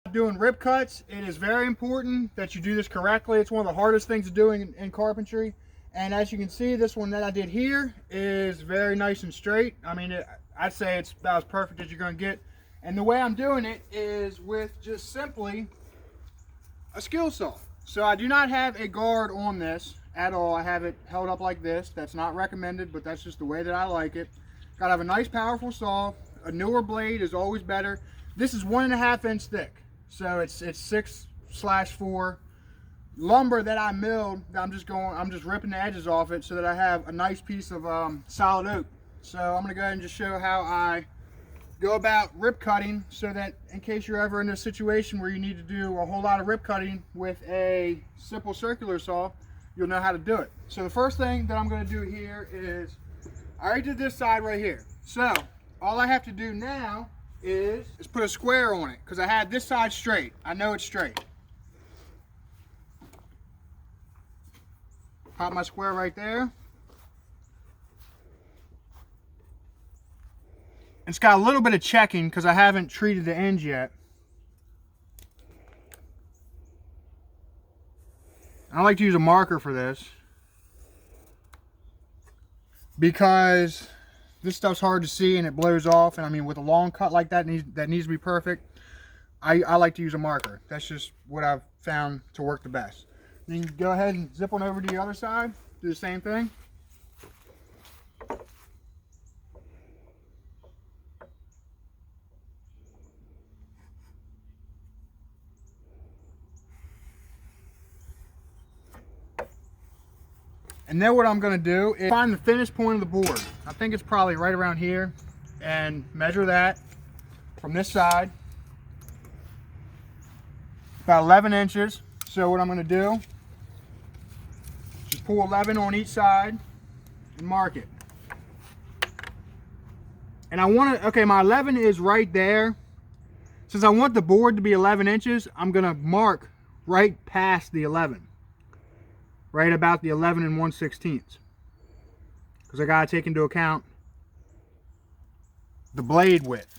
Doing rip cuts, it is very important that you do this correctly. It's one of the hardest things to do in carpentry. And as you can see, this one that I did here is very nice and straight. I mean, I'd say it's about as perfect as you're going to get. And the way I'm doing it is with just simply a skill saw. So I do not have a guard on this at all. I have it held up like this. That's not recommended, but that's just the way that I like it. Got to have a nice powerful saw. A newer blade is always better. This is 1.5 inch thick. So it's 6/4 lumber that I milled. I'm just ripping the edges off it so that I have a nice piece of solid oak. So I'm gonna go ahead and just show how I go about rip cutting, so that in case you're ever in a situation where you need to do a whole lot of rip cutting with a simple circular saw, you'll know how to do it. So the first thing that I'm gonna do here is, I already did this side right here. So all I have to do now is put a square on it, because I had this side straight. I know it's straight. Pop my square right there. It's got a little bit of checking because I haven't treated the ends yet. I like to use a marker for this because this stuff's hard to see and it blows off, and I mean, with a long cut like that needs to be perfect, I like to use a marker. That's just what I've found to work the best. Then you go ahead and zip on over to the other side, do the same thing. And then what I'm going to do is find the thinnest point of the board. I think it's probably right around here, and measure that from this side, about 11 inches. So what I'm going to do, just pull 11 on each side and mark it. And I want to, okay, my 11 is right there. Since I want the board to be 11 inches, I'm going to mark right past the 11. Right about the 11 1/16, because I got to take into account the blade width.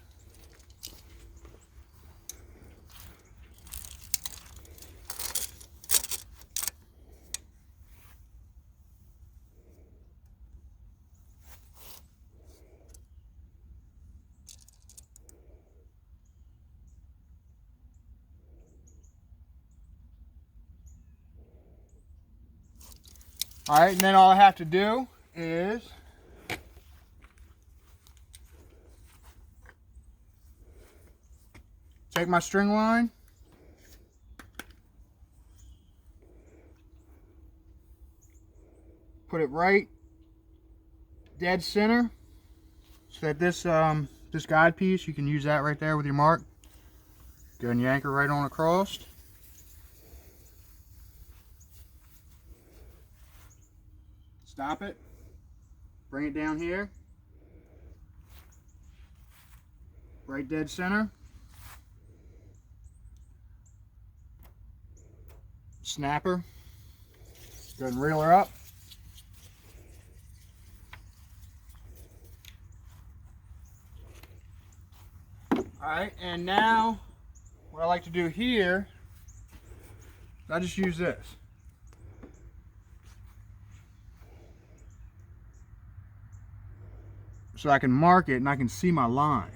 All right, and then all I have to do is take my string line, put it right dead center, so that this guide piece, you can use that right there with your mark. Go and yank her right on across. Stop it, bring it down here, right dead center, snap her, go ahead and reel her up. Alright, and now what I like to do here is I just use this. So I can mark it and I can see my line.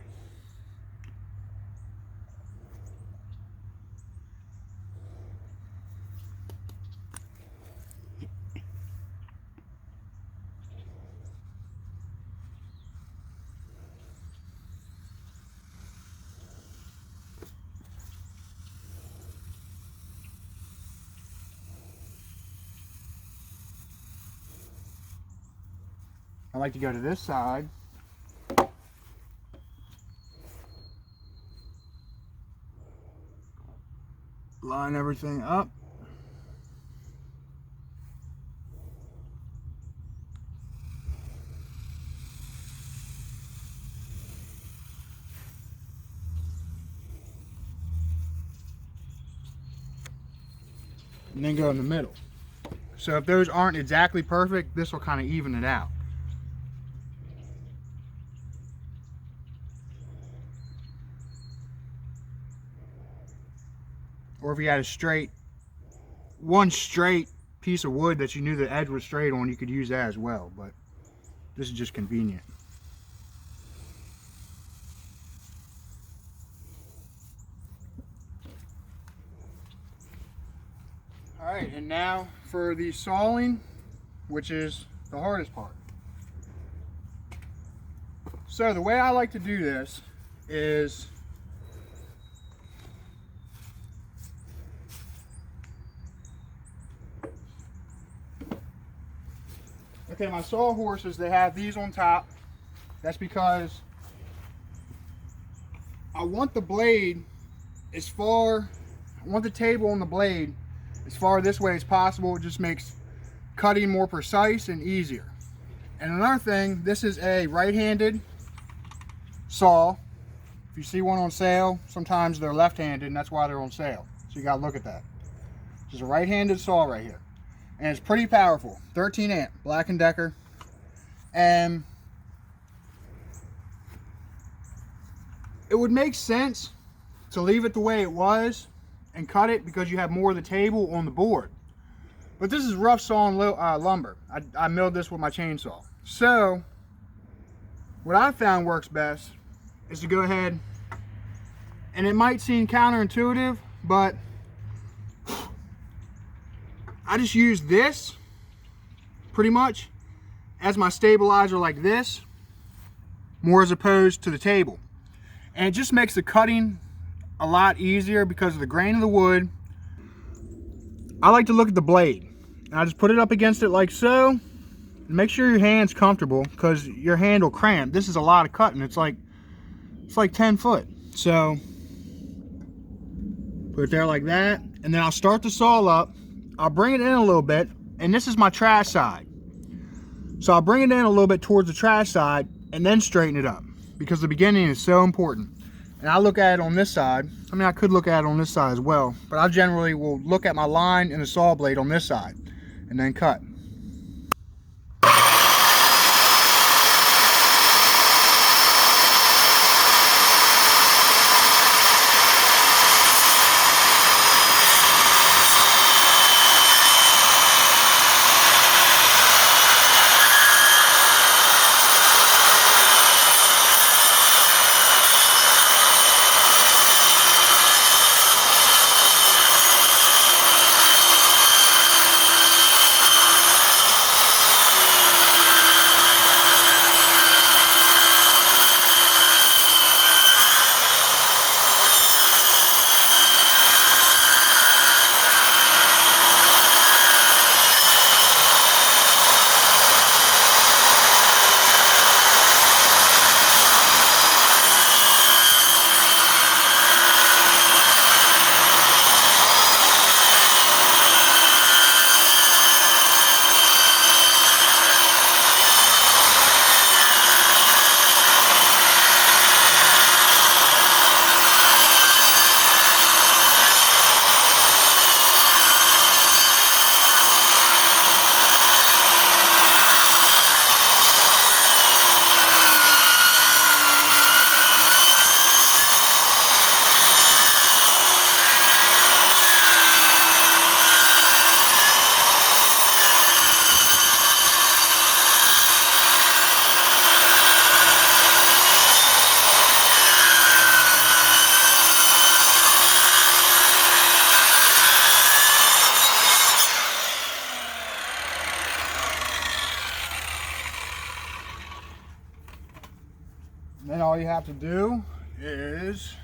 I like to go to this side. Line everything up. And then go in the middle. So if those aren't exactly perfect, this will kind of even it out. or if you had one straight piece of wood that you knew the edge was straight on, you could use that as well, but this is just convenient. All right, and now for the sawing, which is the hardest part. So the way I like to do this is okay, my sawhorses, they have these on top. That's because I want the blade I want the table on the blade as far this way as possible. It just makes cutting more precise and easier. And another thing, this is a right-handed saw. If you see one on sale, sometimes they're left-handed, and that's why they're on sale. So you gotta look at that. It's a right-handed saw right here. And it's pretty powerful. 13 amp, Black & Decker. And it would make sense to leave it the way it was and cut it because you have more of the table on the board. But this is rough sawing lumber. I milled this with my chainsaw. So what I found works best is to go ahead, and it might seem counterintuitive, but I just use this pretty much as my stabilizer like this, more as opposed to the table. And it just makes the cutting a lot easier because of the grain of the wood. I like to look at the blade, and I just put it up against it like so. Make sure your hand's comfortable because your hand will cramp. This is a lot of cutting. It's like 10 foot. So put it there like that, and then I'll start the saw up. I'll bring it in a little bit, and this is my trash side. So I'll bring it in a little bit towards the trash side and then straighten it up because the beginning is so important. And I look at it on this side. I mean, I could look at it on this side as well, but I generally will look at my line and the saw blade on this side and then cut. Then all you have to do is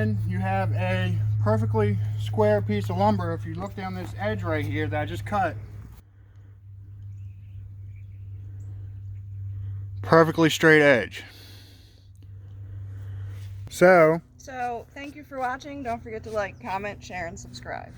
then you have a perfectly square piece of lumber. If you look down this edge right here that I just cut, perfectly straight edge. So thank you for watching. Don't forget to like, comment, share, and subscribe.